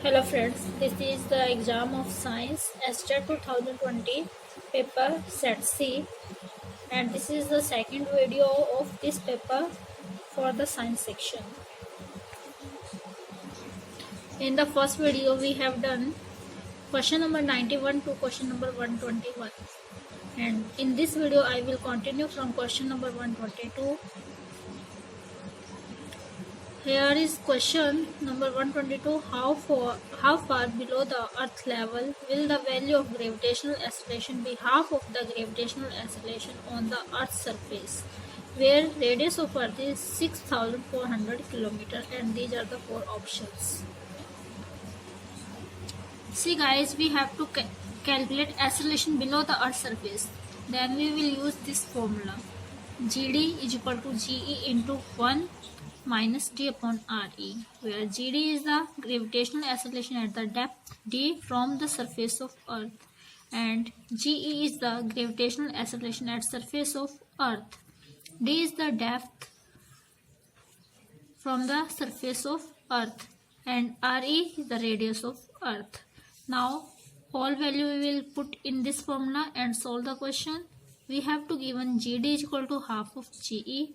Hello friends, this is the exam of science STET 2020 paper set C, and this is the second video of this paper for the science section. In the first video we have done question number 91 to question number 121, and in this video I will continue from question number 122. Here is question number 122. How far below the earth level will the value of gravitational acceleration be half of the gravitational acceleration on the earth's surface, where radius of earth is 6400 km, and these are the four options. See guys, we have to calculate acceleration below the earth's surface. Then we will use this formula. GD is equal to GE into 1 minus d upon RE, where GD is the gravitational acceleration at the depth d from the surface of earth, and GE is the gravitational acceleration at surface of earth. D is the depth from the surface of earth, and RE is the radius of earth. Now all value we will put in this formula and solve the question. We have to given GD is equal to half of GE.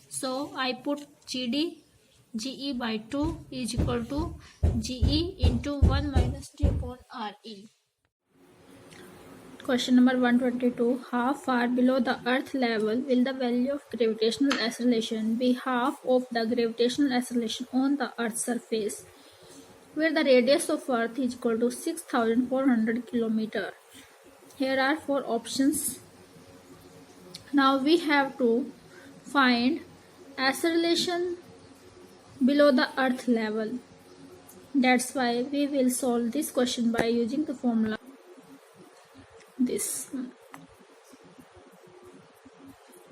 So I put GE by 2 is equal to GE into 1 minus d upon RE. Question number 122. How far below the earth level will the value of gravitational acceleration be half of the gravitational acceleration on the earth's surface, where the radius of earth is equal to 6400 km. Here are four options. Now we have to find acceleration below the earth level. That's why we will solve this question by using the formula this,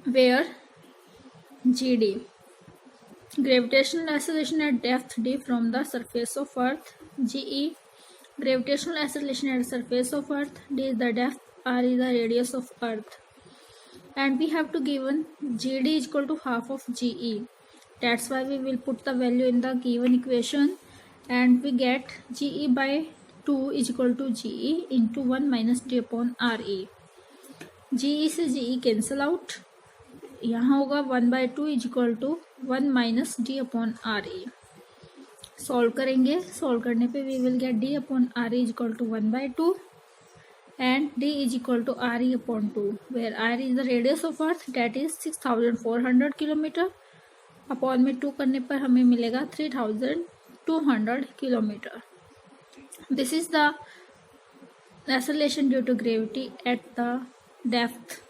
where GD, gravitational acceleration at depth d from the surface of earth, GE, gravitational acceleration at surface of earth, d is the depth, r is the radius of earth, and we have to given GD is equal to half of GE. That's why we will put the value in the given equation, and we get GE by 2 is equal to GE into 1 minus d upon RE. GE से GE cancel out, यहाँ होगा 1 by 2 is equal to 1 minus d upon RE. Solve करेंगे, solve करने पे we will get d upon RE is equal to 1 by 2 and d is equal to RE upon 2, where R is the radius of earth, that is 6400 km. Upon में 2 करने पर हमें मिलेगा 3200 km. This is the acceleration due to gravity at the depth.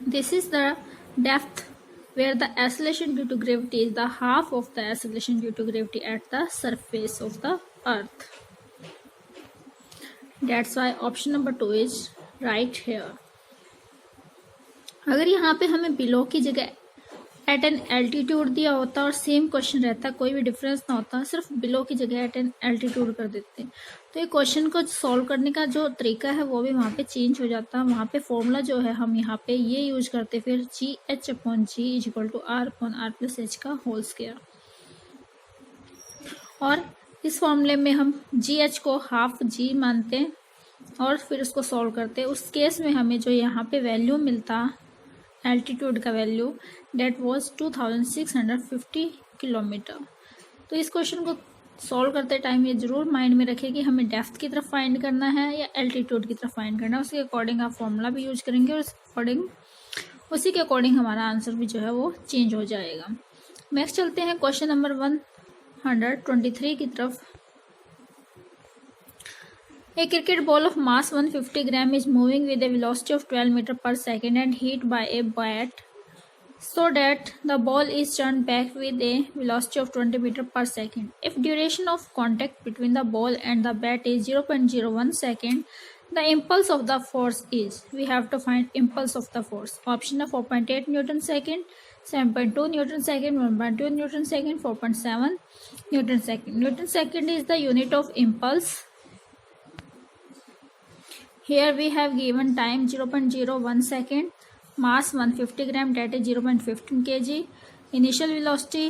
This is the depth where the acceleration due to gravity is the half of the acceleration due to gravity at the surface of the earth. That's why option number 2 is right here. अगर यहाँ पे हमें below की जगह eight an altitude दिया होता और same question रहता, कोई भी डिफरेंस ना होता, सिर्फ बिलो की जगह एट एन एल्टीट्यूड कर देते, तो ये क्वेश्चन को सॉल्व करने का जो तरीका है वो भी वहाँ पे चेंज हो जाता. वहाँ पे फॉर्मूला जो है हम यहाँ पे ये यूज करते, फिर g h upon g is equal to R upon R plus h का होल स्क्वायर, और इस फॉर्मूले में हम जी एच को हाफ जी मानते हैं और फिर उसको सॉल्व करते हैं. उस केस में हमें जो यहाँ पे वैल्यू मिलता एल्टीट्यूड का वैल्यू, डेट वॉज 2650 किलोमीटर. तो इस क्वेश्चन को सॉल्व करते टाइम ये जरूर माइंड में रखें कि हमें डेप्थ की तरफ फाइंड करना है या एल्टीट्यूड की तरफ फाइंड करना है. उसके अकॉर्डिंग आप फॉर्मूला भी यूज करेंगे और उसी के अकॉर्डिंग हमारा आंसर भी जो है वो चेंज हो जाएगा. नेक्स्ट चलते हैं क्वेश्चन नंबर 123 की तरफ. A cricket ball of mass 150 gram is moving with a velocity of 12 meters per second and hit by a bat, so that the ball is turned back with a velocity of 20 meters per second. If duration of contact between the ball and the bat is 0.01 second, the impulse of the force is. We have to find impulse of the force. Option of 4.8 Newton second, 7.2 Newton second, 1.2 Newton second, 4.7 Newton second. Newton second is the unit of impulse. Here we have given time 0.01 second mass 150 gram, that is 0.15 kg, initial velocity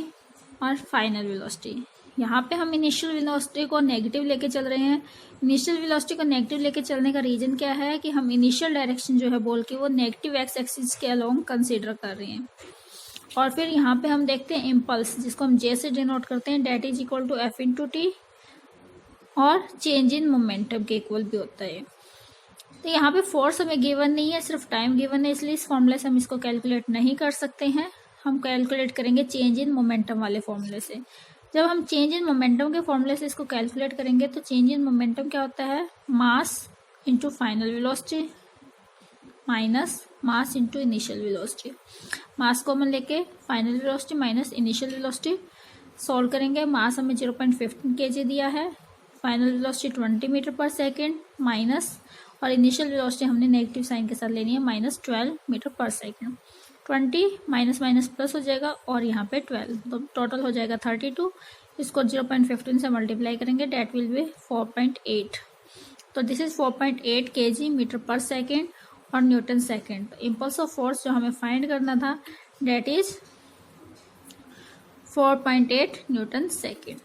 और final velocity. यहाँ पे हम initial velocity को negative लेके चल रहे हैं। Initial velocity को नेगेटिव लेके चलने का रीजन क्या है कि हम इनिशियल डायरेक्शन जो है बॉल की वो नेगेटिव एक्स एक्सिस के अलोंग कंसीडर कर रहे हैं। और फिर यहाँ पे हम देखते हैं इम्पल्स, जिसको हम जे से डिनोट करते हैं, that is equal to F into t, और चेंज इन मोमेंटम के इक्वल भी होता है। तो यहाँ पे फोर्स हमें गिवन नहीं है, सिर्फ टाइम गिवन है, इसलिए इस फॉर्मूले से हम इसको कैलकुलेट नहीं कर सकते हैं। हम कैलकुलेट करेंगे चेंज इन मोमेंटम वाले फॉर्मूले से। जब हम चेंज इन मोमेंटम के फॉर्मूले से इसको कैलकुलेट करेंगे तो चेंज इन मोमेंटम क्या होता है, mass into final velocity minus mass into initial velocity. Mass common लेके final velocity minus initial velocity solve करेंगे। मास हमें 0.15 kg दिया है, final velocity 20 metre per second minus, और इनिशियल वेलोसिटी हमने नेगेटिव साइन के साथ लेनी है, minus 12 metre per second. 20 minus minus plus हो जाएगा और यहाँ पे 12, तो टोटल हो जाएगा 32। इसको 0.15 से मल्टीप्लाई करेंगे, डेट विल बी 4.8। तो this is 4.8 kg metre per second और newton second. Impulse of force जो हमें फाइंड करना था that is 4.8 newton second.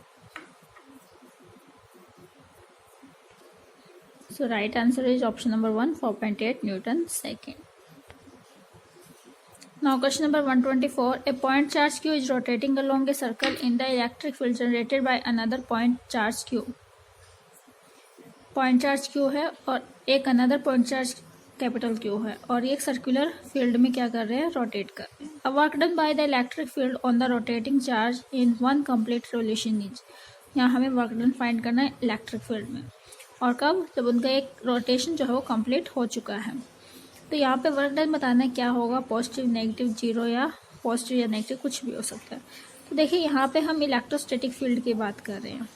So right answer is option number 1, 4.8 Newton second. Now question number 124. A point charge Q is rotating along a circle in the electric field generated by another point charge Q. Point charge Q है और एक another point charge capital Q है, और ये एक circular field में क्या कर रहे हैं, रोटेट कर रहे हैं। A work done by the electric field on the rotating charge in one complete revolution is. यहाँ हमें वर्क डन फाइंड करना है इलेक्ट्रिक फील्ड में, और कब, जब उनका एक रोटेशन जो है वो कंप्लीट हो चुका है। तो यहाँ पे वर्क डन बताना है क्या होगा, पॉजिटिव, नेगेटिव, जीरो या पॉजिटिव या नेगेटिव कुछ भी हो सकता है। तो देखिए यहाँ पे हम इलेक्ट्रोस्टैटिक फील्ड की बात कर रहे हैं।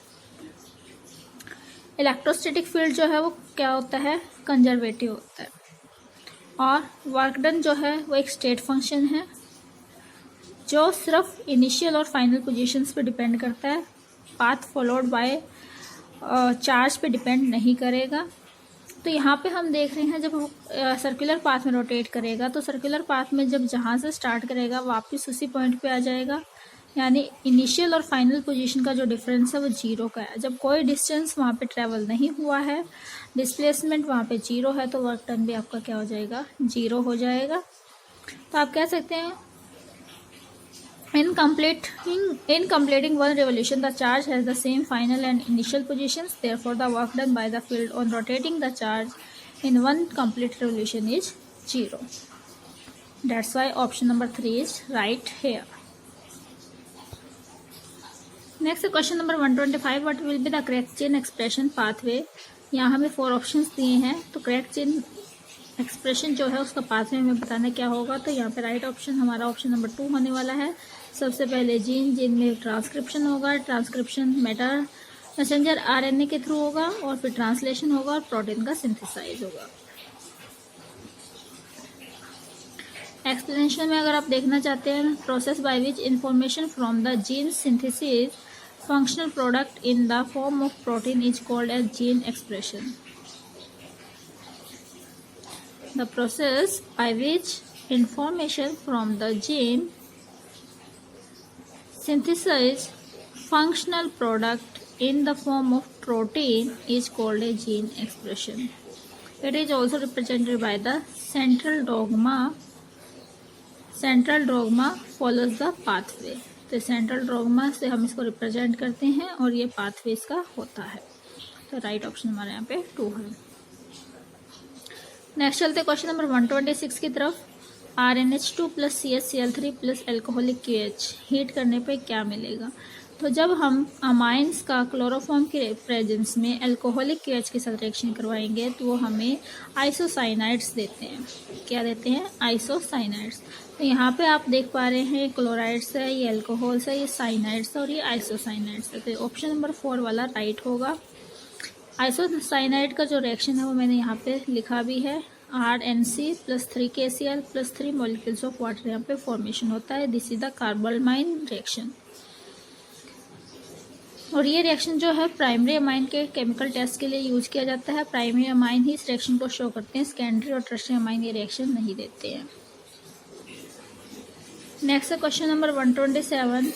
इलेक्ट्रोस्टैटिक फील्ड जो है वो क्या होता है, कंजर्वेटिव होता है, और वर्क डन जो है वो एक स्टेट फंक्शन है जो सिर्फ इनिशियल और फाइनल पोजीशंस पे डिपेंड करता है, पाथ फॉलोड बाय चार्ज पे डिपेंड नहीं करेगा। तो यहाँ पे हम देख रहे हैं जब सर्कुलर पाथ में रोटेट करेगा तो सर्कुलर पाथ में जब जहाँ से स्टार्ट करेगा वापस उसी पॉइंट पे आ जाएगा, यानी इनिशियल और फाइनल पोजीशन का जो डिफरेंस है वो जीरो का है। जब कोई डिस्टेंस वहाँ पे ट्रेवल नहीं हुआ है, डिस्प्लेसमेंट वहाँ पे जीरो है, तो वर्क डन भी आपका क्या हो जाएगा, जीरो हो जाएगा। तो आप कह सकते हैं in completing one revolution the charge has the same final and initial positions, therefore the work done by the field on rotating the charge in one complete revolution is zero. That's why option number 3 is right here. Next question number 125. What will be the correct chain expression pathway? यहाँ हमें 4 options दिए हैं, तो correct chain expression जो है उसका pathway हमें बताना क्या होगा। तो यहाँ पे राइट ऑप्शन हमारा ऑप्शन नंबर 2 होने वाला है। सबसे पहले जीन में ट्रांसक्रिप्शन होगा, ट्रांसक्रिप्शन मैसेंजर आरएनए के थ्रू होगा, और फिर ट्रांसलेशन होगा और प्रोटीन का सिंथेसाइज होगा। एक्सप्लेनेशन में अगर आप देखना चाहते हैं, process by which information from the gene synthesis functional product in the form of protein is called as gene expression. The process by which information from the gene synthesize functional product in the form of protein is called a gene expression. It is also represented by the central dogma. Central dogma follows the pathway. तो central dogma से हम इसको represent करते हैं और ये pathway इसका होता है। तो राइट ऑप्शन हमारे यहाँ पे 2 है। नेक्स्ट चलते क्वेश्चन नंबर 126 की तरफ। RnH2 plus CaCl3 plus alcoholic QH heat करने पे क्या मिलेगा। तो जब हम अमाइंस का क्लोरोफॉर्म के प्रेजेंस में एल्कोहलिक QH के साथ रिएक्शन करवाएंगे तो वो हमें आइसोसाइनाइड्स देते हैं। क्या देते हैं, आइसोसाइनाइड्स। तो यहाँ पे आप देख पा रहे हैं क्लोराइड्स है, ये एल्कोहल्स है, ये साइनाइड्स है और ये आइसोसाइनाइड्स है। तो ऑप्शन नंबर 4 वाला राइट होगा। आइसोसाइनाइड का जो रिएक्शन है वो मैंने यहाँ पे लिखा भी है, RNC plus 3KCl plus 3 molecules of water यहाँ पे फॉर्मेशन होता है। This is the carbylamine reaction. और ये रिएक्शन जो है प्राइमरी अमाइन के केमिकल टेस्ट के लिए यूज किया जाता है। प्राइमरी अमाइन ही इस रिएक्शन को शो करते हैं, सेकेंडरी और टर्शियरी अमाइन ये रिएक्शन नहीं देते हैं। Next question number 127.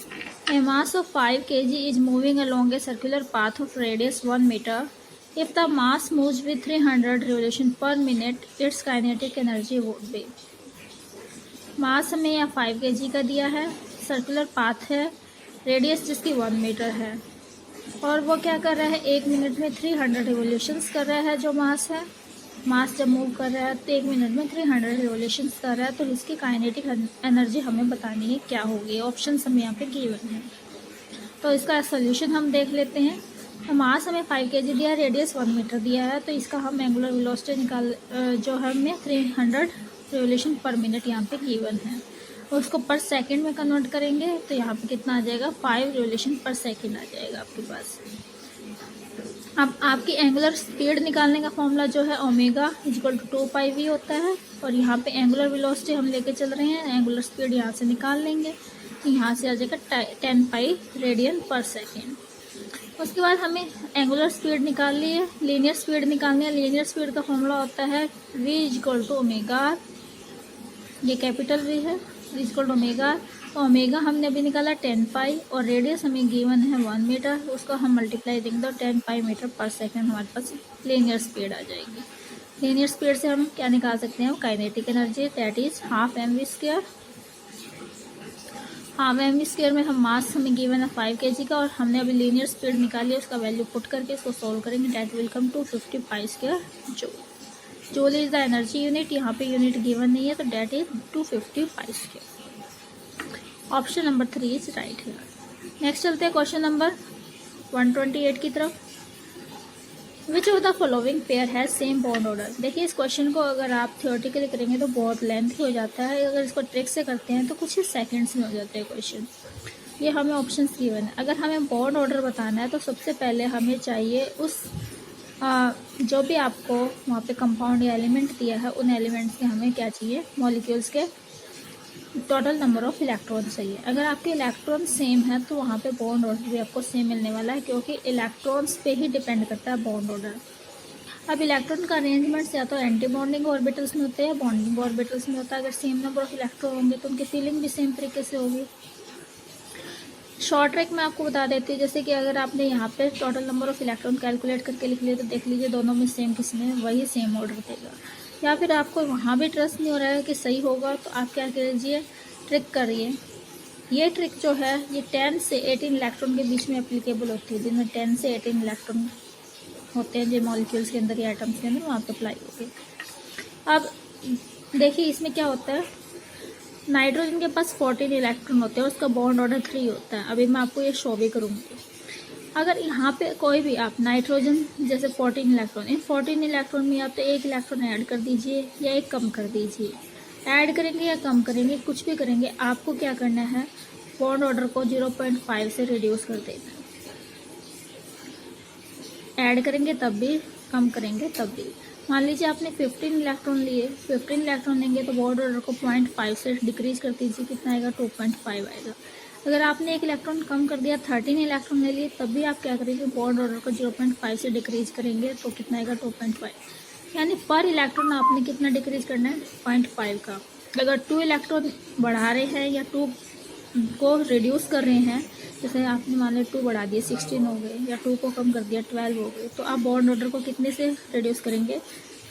A mass of 5 kg is moving along a circular path of radius 1 meter. If the mass moves with 300 revolution per minute, its kinetic energy would be. मास हमें यहाँ 5 kg का दिया है, circular path है, radius जिसकी 1 metre है, और वो क्या कर रहा है, 1 मिनट में 300 रिवोल्यूशंस कर रहा है. जो मास है, मास जब मूव कर रहा है तो 1 मिनट में 300 रिवोल्यूशंस कर रहा है. तो इसकी काइनेटिक एनर्जी हमें बतानी है क्या होगी. ऑप्शंस हमें यहाँ पे गिवन है. तो इसका सोल्यूशन हम देख लेते हैं. तो मास हमें 5 kg दिया है, रेडियस 1 मीटर दिया है, तो इसका हम एंगुलर वेलोसिटी निकाल जो हमें 300 रिवोल्यूशन पर मिनट यहाँ पे गिवन है, और उसको पर सेकंड में कन्वर्ट करेंगे तो यहाँ पे कितना आ जाएगा, 5 रिवोल्यूशन पर सेकंड आ जाएगा आपके पास. अब आपकी एंगुलर स्पीड निकालने का फॉर्मूला जो है ओमेगा इक्वल टू 2πv होता है, और यहाँ पे एंगुलर वेलोसिटी हम लेके चल रहे हैं, एंगुलर स्पीड यहाँ से निकाल लेंगे तो यहाँ से आ जाएगा 10 पाई रेडियन पर सेकेंड. उसके बाद हमें एंगुलर स्पीड निकाल ली है, लीनियर स्पीड निकालनी है. लीनियर स्पीड का फॉर्मूला होता है v इक्वल टू ओमेगा, ये कैपिटल v है, v इक्वल टू ओमेगा. तो ओमेगा हमने अभी निकाला 10 पाई, और रेडियस हमें गिवन है 1 मीटर, उसको हम मल्टीप्लाई देंगे तो 10 पाई मीटर पर सेकेंड हमारे पास लीनियर स्पीड आ जाएगी. लीनियर स्पीड से हम क्या निकाल सकते हैं, kinetic energy, that is half mv². Half mv² में हम मास हमें गिवन है 5 kg का, और हमने अभी लीनियर स्पीड निकाली है, उसका वैल्यू पुट करके इसको सोल्व करेंगे, that will come to 50 pi joule. Joule is the energy unit, यहाँ पे यूनिट गिवन नहीं है, तो that is 250 pi. Option number 3 is right है. नेक्स्ट चलते हैं क्वेश्चन नंबर 128 की तरफ. Which of the following pair has same bond order. देखिए इस क्वेश्चन को अगर आप थियोरेटिकली करेंगे तो बहुत लेंथी हो जाता है, अगर इसको ट्रिक से करते हैं तो कुछ ही सेकंड्स में हो जाते हैं क्वेश्चन. ये हमें ऑप्शंस गिवन है. अगर हमें बॉन्ड ऑर्डर बताना है तो सबसे पहले हमें चाहिए उस जो भी आपको वहाँ पे कंपाउंड या एलिमेंट दिया है, उन एलिमेंट्स के हमें क्या चाहिए, मॉलिक्यूल्स के टोटल नंबर ऑफ इलेक्ट्रॉन चाहिए. अगर आपके इलेक्ट्रॉन सेम है तो वहाँ पे बॉन्ड ऑर्डर भी आपको सेम मिलने वाला है, क्योंकि इलेक्ट्रॉन्स पे ही डिपेंड करता है बॉन्ड ऑर्डर. अब इलेक्ट्रॉन का अरेंजमेंट्स या तो एंटी बॉन्डिंग ऑर्बिटल्स में होते हैं, बॉन्डिंग ऑर्बिटल्स में होता है. अगर सेम नंबर ऑफ इलेक्ट्रॉन होंगे तो उनकी फीलिंग भी सेम तरीके से होगी. शॉर्ट ट्रिक मैं आपको बता देती हूँ, जैसे कि अगर आपने यहाँ पे total number of electron calculate करके लिख लिए तो देख लीजिए दोनों में सेम किसमें, वही सेम ऑर्डर देगा. या फिर आपको वहाँ भी ट्रस्ट नहीं हो रहा है कि सही होगा, तो आप क्या कीजिए, ट्रिक करिए. ये ट्रिक जो है ये 10 से 18 इलेक्ट्रॉन के बीच में एप्लीकेबल होती है, जिनमें 10 से 18 इलेक्ट्रॉन होते हैं जो मॉलिक्यूल्स के अंदर या एटम्स के अंदर, वहाँ पर अप्लाई होगी. अब देखिए इसमें क्या होता है, नाइट्रोजन के पास 14 इलेक्ट्रॉन होते हैं, उसका बॉन्ड ऑर्डर 3 होता है. अभी मैं आपको ये शो भी करूँगी. अगर यहाँ पे कोई भी आप नाइट्रोजन जैसे 14 इलेक्ट्रॉन, इन 14 इलेक्ट्रॉन में या तो एक इलेक्ट्रॉन ऐड कर दीजिए या एक कम कर दीजिए. ऐड करेंगे या कम करेंगे, कुछ भी करेंगे, आपको क्या करना है, बॉन्ड ऑर्डर को 0.5 से रिड्यूस कर देना है. ऐड करेंगे तब भी, कम करेंगे तब भी. मान लीजिए आपने 15 इलेक्ट्रॉन लिए, 15 इलेक्ट्रॉन लेंगे तो बॉन्ड ऑर्डर को 0.5 से डिक्रीज कर दीजिए, कितना आएगा, 2.5 आएगा. अगर आपने एक इलेक्ट्रॉन कम कर दिया, 13 इलेक्ट्रॉन ले लिए, तब भी आप क्या करेंगे, बॉन्ड ऑर्डर को 0.5 से डिक्रीज करेंगे तो कितना आएगा, 2.5. यानी पर इलेक्ट्रॉन आपने कितना डिक्रीज करना है, 0.5 का. अगर 2 इलेक्ट्रॉन बढ़ा रहे हैं या 2 को रिड्यूस कर रहे हैं, जैसे आपने मान लिया 2 बढ़ा दिए 16 हो गए, या 2 को कम कर दिया 12 हो गए, तो आप बॉन्ड ऑर्डर को कितने से रिड्यूस करेंगे,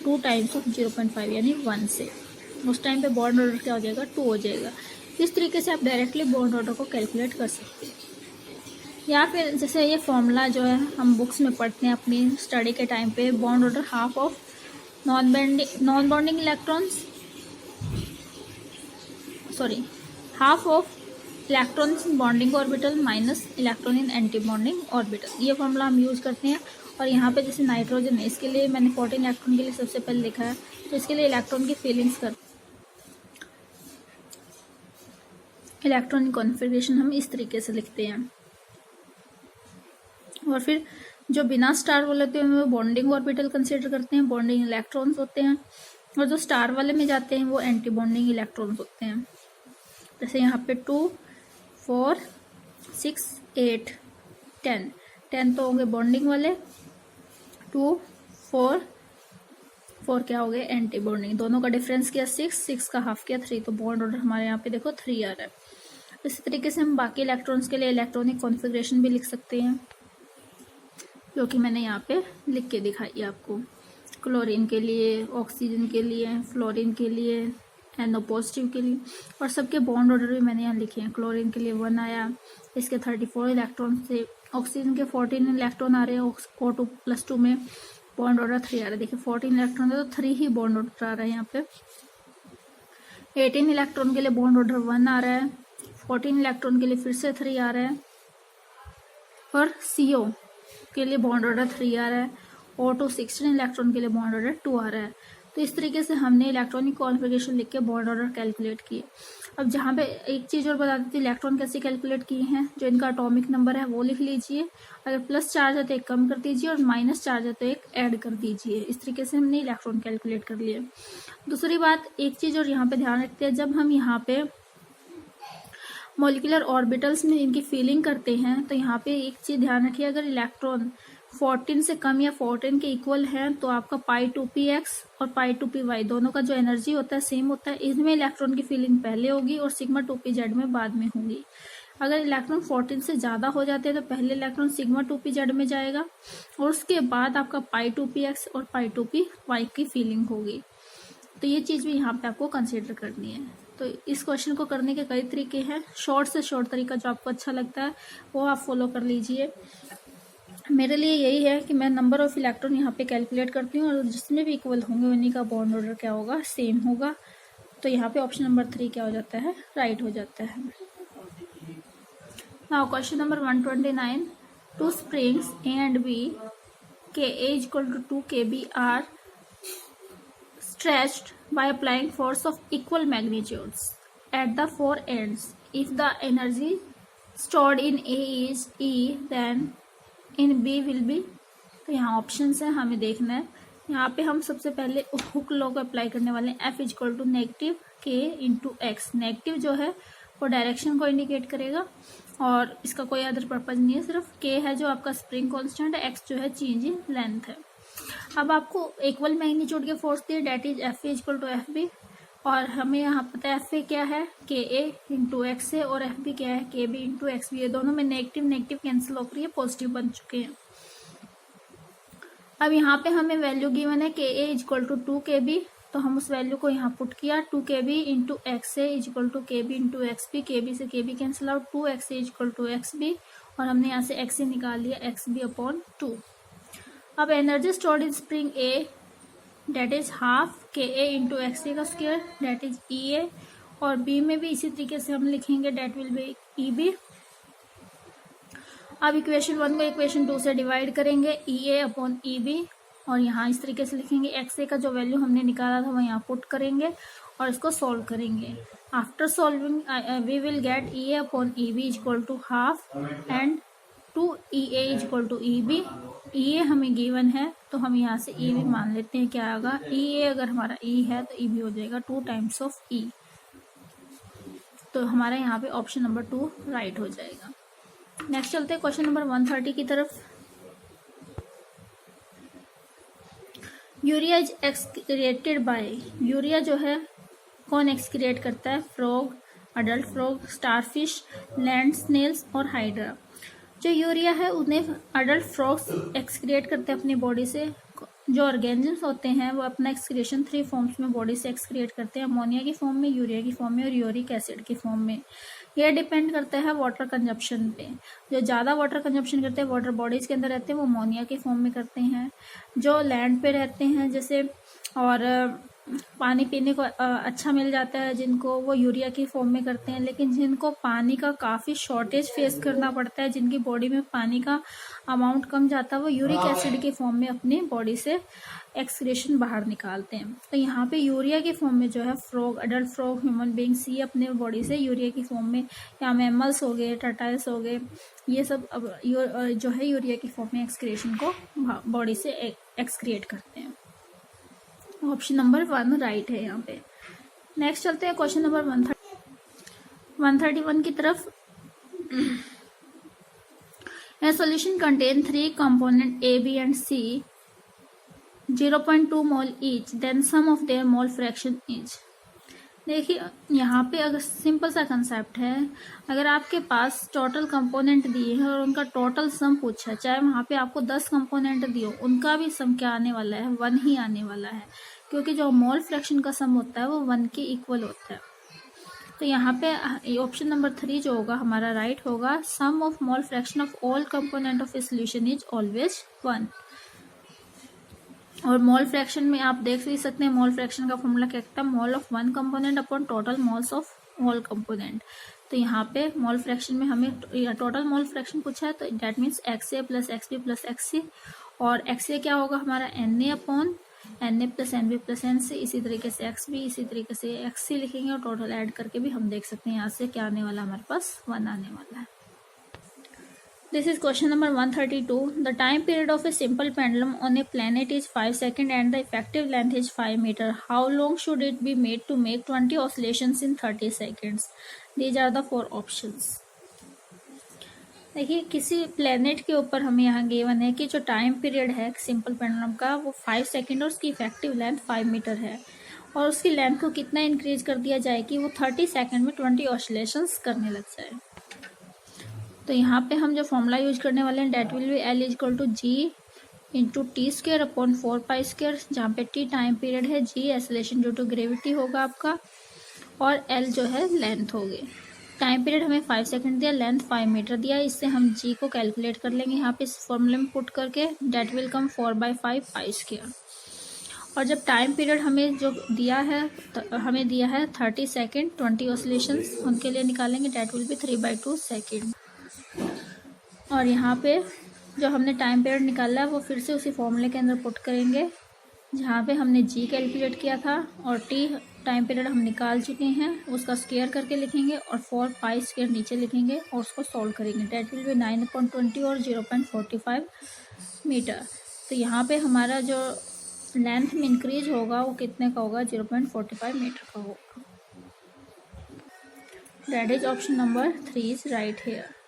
2 टाइम्स ऑफ 0.5 यानी 1 से. उस टाइम पे बॉन्ड ऑर्डर क्या हो जाएगा, 2 हो जाएगा. इस तरीके से आप डायरेक्टली बॉन्ड ऑर्डर को कैलकुलेट कर सकते हैं. या फिर जैसे ये फॉर्मूला जो है हम बुक्स में पढ़ते हैं अपनी स्टडी के टाइम पे, bond order half of non bonding electrons, sorry half of electrons in bonding orbital minus electron in anti bonding orbital. ये फॉर्मूला हम यूज़ करते हैं. और यहाँ पे जैसे नाइट्रोजन है, इसके लिए मैंने 14 इलेक्ट्रॉन के लिए सबसे पहले लिखा है, तो इसके लिए इलेक्ट्रॉन की फीलिंग्स कर इलेक्ट्रॉनिक कॉन्फ़िगरेशन हम इस तरीके से लिखते हैं. और फिर जो बिना स्टार वाले होते हैं वो बॉन्डिंग ऑर्बिटल कंसीडर करते हैं, बॉन्डिंग इलेक्ट्रॉन्स होते हैं. और जो स्टार वाले में जाते हैं वो एंटी बॉन्डिंग इलेक्ट्रॉन्स होते हैं. जैसे यहाँ पे 2, 4, 6, 8, 10 तो हो गए बॉन्डिंग वाले, 2, 4 क्या हो गए, एंटी बॉन्डिंग. दोनों का डिफरेंस किया 6 का हाफ किया 3, तो बॉन्ड ऑर्डर हमारे यहाँ पे देखो 3 आ रहा है. इसी तरीके से हम बाकी इलेक्ट्रॉन्स के लिए इलेक्ट्रॉनिक कॉन्फ़िगरेशन भी लिख सकते हैं, जो कि मैंने यहाँ पे लिख के दिखाई है आपको। क्लोरीन के लिए, ऑक्सीजन के लिए, फ्लोरीन के लिए, NO पॉजिटिव के लिए, और सबके बॉन्ड ऑर्डर भी मैंने यहाँ लिखे हैं। क्लोरीन के लिए 1 आया, इसके 34 इलेक्ट्रॉन से, ऑक्सीजन के 14 इलेक्ट्रॉन आ रहे हैं O2+2 में, बॉन्ड ऑर्डर 3 आ रहा है। देखिए 14 इलेक्ट्रॉन है तो 3 ही बॉन्ड ऑर्डर आ रहा है यहाँ पे। 18 इलेक्ट्रॉन के लिए बॉन्ड ऑर्डर 1 आ रहा है, 14 इलेक्ट्रॉन के लिए फिर से 3 आ रहा है, और CO के लिए बॉन्ड ऑर्डर 3 आ रहा है, O2 16 इलेक्ट्रॉन के लिए बॉन्ड ऑर्डर 2 आ रहा है। तो इस तरीके से हमने इलेक्ट्रॉनिक कॉन्फ़िगरेशन लिख के बॉन्ड ऑर्डर कैलकुलेट किए। अब जहाँ पे एक चीज़ और बता देती हूँ, इलेक्ट्रॉन कैसे कैलकुलेट किए हैं, जो इनका एटॉमिक नंबर है वो लिख लीजिए, अगर प्लस चार्ज है तो एक कम कर दीजिए, और माइनस चार्ज है तो एक ऐड कर दीजिए। इस तरीके से हमने इलेक्ट्रॉन कैलकुलेट कर लिए। दूसरी बात, एक चीज़ और यहाँ पे ध्यान रखते हैं, जब हम यहाँ पे मॉलिक्यूलर ऑर्बिटल्स में इनकी फीलिंग करते हैं तो यहाँ पे एक चीज़ ध्यान रखिए, अगर इलेक्ट्रॉन 14 से कम या 14 के इक्वल है तो आपका π2px और π2py दोनों का जो एनर्जी होता है सेम होता है। इसमें इलेक्ट्रॉन की फीलिंग पहले होगी और σ2pz में बाद में होगी। अगर इलेक्ट्रॉन 14 से ज़्यादा हो जाते हैं तो पहले इलेक्ट्रॉन σ2pz में जाएगा और उसके बाद आपका π2px और π2py की फीलिंग होगी। तो ये चीज़ भी यहाँ पे आपको कंसिडर करनी है। तो इस क्वेश्चन को करने के कई तरीके हैं, शॉर्ट से शॉर्ट तरीका जो आपको अच्छा लगता है वो आप फॉलो कर लीजिए। मेरे लिए यही है कि मैं नंबर ऑफ इलेक्ट्रॉन यहाँ पे कैलकुलेट करती हूँ और जितने भी इक्वल होंगे उन्हीं का बॉन्ड ऑर्डर क्या होगा, सेम होगा। तो यहाँ पे ऑप्शन नंबर 3 क्या हो जाता है, राइट हो जाता है। Now question number 129, two springs A and B KA = 2 kb are stretched by applying force of equal magnitudes at the four ends. If the energy stored in A is E, then in B will be। तो यहाँ options है, हमें देखना है। यहाँ पे हम सबसे पहले हुक लॉ को अप्लाई करने वाले हैं। F = -K/x। नेगेटिव जो है वो डायरेक्शन को इंडिकेट करेगा और इसका कोई अदर पर्पज नहीं है, सिर्फ K है जो आपका स्प्रिंग कांस्टेंट है, X जो है चेंज इन लेंथ है। अब आपको इक्वल मैग्नीट्यूड के फोर्स दिए, डेट इज FA = FB, और हमें यहाँ पता है FA क्या है, KA × X है, और FB क्या है, KB × XB। ये दोनों में नेगेटिव नेगेटिव कैंसिल हो रही है, पॉजिटिव बन चुके हैं। अब यहाँ पे हमें वैल्यू गिवन है KA = 2 KB, तो हम उस वैल्यू को यहाँ पुट किया। 2 KB × XA = KB × XB, KB से KB cancel out, 2 XA = XB, और हमने यहाँ से XA निकाल लिया, XB/2। अब energy stored in spring A, that is half KA × XA का स्क्वायर, डेट इज EA, और B में भी इसी तरीके से हम लिखेंगे, डेट विल बी EB। अब इक्वेशन 1 को इक्वेशन 2 से डिवाइड करेंगे, EA/EB, और यहाँ इस तरीके से लिखेंगे। XA का जो वैल्यू हमने निकाला था वो यहाँ पुट करेंगे और इसको सॉल्व करेंगे। After solving we will get EA/EB = half and 2EA = EB। EA हमें गिवन है तो हम यहाँ से EB मान लेते हैं, क्या आएगा, EA अगर हमारा E है तो EB हो जाएगा 2 टाइम्स ऑफ E। तो हमारा यहाँ पे ऑप्शन नंबर 2 राइट हो जाएगा। नेक्स्ट चलते हैं क्वेश्चन नंबर 130 की तरफ। यूरिया इज एक्सक्रिएटेड बाय, यूरिया जो है कौन एक्सक्रिएट करता है, frog, adult frog, starfish, land snails और हाइड्रा। जो यूरिया है उन्हें अडल्ट फ्रॉग्स एक्सक्रिएट करते हैं अपनी बॉडी से। जो ऑर्गेनिजम्स होते हैं वो अपना एक्सक्रिएशन 3 फॉर्म्स में बॉडी से एक्सक्रिएट करते हैं, अमोनिया की फॉर्म में, यूरिया की फॉर्म में और यूरिक एसिड की फॉर्म में। यह डिपेंड करता है वाटर कंजप्शन पे। जो ज़्यादा वाटर कंजप्शन करते हैं, वाटर बॉडीज़ के अंदर रहते हैं, वो अमोनिया की फॉर्म में करते हैं। जो लैंड पे रहते हैं जैसे, और पानी पीने को अच्छा मिल जाता है जिनको, वो यूरिया की फॉर्म में करते हैं। लेकिन जिनको पानी का काफ़ी शॉर्टेज फेस करना पड़ता है, जिनकी बॉडी में पानी का अमाउंट कम जाता है, वो यूरिक एसिड की फॉर्म में अपनी बॉडी से एक्सक्रीशन बाहर निकालते हैं। तो यहाँ पे यूरिया की फॉर्म में जो है frog, adult frog, human beings, ये अपने बॉडी से यूरिया की फॉर्म में, या मैमल्स हो गए, टर्टाइल्स हो गए, ये सब अब जो है यूरिया की फॉर्म में एक्सक्रीशन को बॉडी से एक्सक्रिएट करते हैं। ऑप्शन नंबर 1 राइट है यहाँ पे। नेक्स्ट चलते हैं क्वेश्चन नंबर 131 की तरफ। A solution contain 3 component A, B and C, 0.2 mole each, then sum of their mole fraction is। देखिए यहाँ पे अगर सिंपल सा कंसेप्ट है, अगर आपके पास टोटल कंपोनेंट दिए हैं और उनका टोटल सम पूछा है, चाहे वहाँ पे आपको 10 कंपोनेंट दियो, उनका भी सम क्या आने वाला है, 1 ही आने वाला है, क्योंकि जो मोल फ्रैक्शन का सम होता है वो 1 के इक्वल होता है। तो यहाँ पे ऑप्शन नंबर 3 जो होगा हमारा राइट होगा, sum of mole fraction of all component of a solution is always 1। और मोल फ्रैक्शन में आप देख भी सकते हैं, मोल फ्रैक्शन का फॉर्मूला क्या कहता है, mole of one component upon total moles of all component. तो यहाँ पे मोल फ्रैक्शन में हमें टोटल मोल फ्रैक्शन पूछा है, तो that means XA plus XB plus XC, और XA क्या होगा हमारा Na upon Na plus NB plus NC, इसी तरीके से XB, इसी तरीके से XC लिखेंगे, और टोटल ऐड करके भी हम देख सकते हैं यहाँ से क्या आने वाला, हमारे पास 1 आने वाला है। This is question number 132. The time period of a simple pendulum on a planet is 5 seconds and the effective length is 5 meters. How long should it be made to make 20 oscillations in 30 seconds? These are the 4 options. देखिए किसी planet के ऊपर हमें यहाँ given है कि जो time period है सिंपल पेंडुलम का वो 5 सेकेंड और उसकी इफेक्टिव लेंथ 5 मीटर है, और उसकी लेंथ को कितना इंक्रीज कर दिया जाए कि वो 30 सेकेंड में 20 ऑसिलेशंस करने लग जाए। तो यहाँ पे हम जो फॉर्मूला यूज करने वाले हैं, that will be L is equal to G into T square upon 4 pi square, जहाँ पे T टाइम पीरियड है, G acceleration due to gravity होगा आपका, और L जो है लेंथ होगी। टाइम पीरियड हमें 5 सेकंड दिया, लेंथ 5 मीटर दिया, इससे हम G को कैलकुलेट कर लेंगे यहाँ पे इस फॉर्मूले में पुट करके, that will come 4/5 pi square. और जब टाइम पीरियड हमें जो दिया है, तो हमें दिया है 30 सेकेंड 20 ऑसिलेशंस, उनके लिए निकालेंगे, डेट विल बी 3/2 सेकेंड। और यहाँ पे जो हमने टाइम पीरियड निकाला है वो फिर से उसी फॉर्मूले के अंदर पुट करेंगे, जहाँ पे हमने G कैलकुलेट किया था, और T टाइम पीरियड हम निकाल चुके हैं, उसका स्क्वायर करके लिखेंगे, और 4 पाई स्क्वायर नीचे लिखेंगे, और उसको सॉल्व करेंगे, डेट विल बी 9/20 और 0.45 मीटर। तो यहाँ पे हमारा जो लेंथ में इंक्रीज होगा वो कितने का होगा, 0.45 मीटर का होगा। That is option number 3 is right here.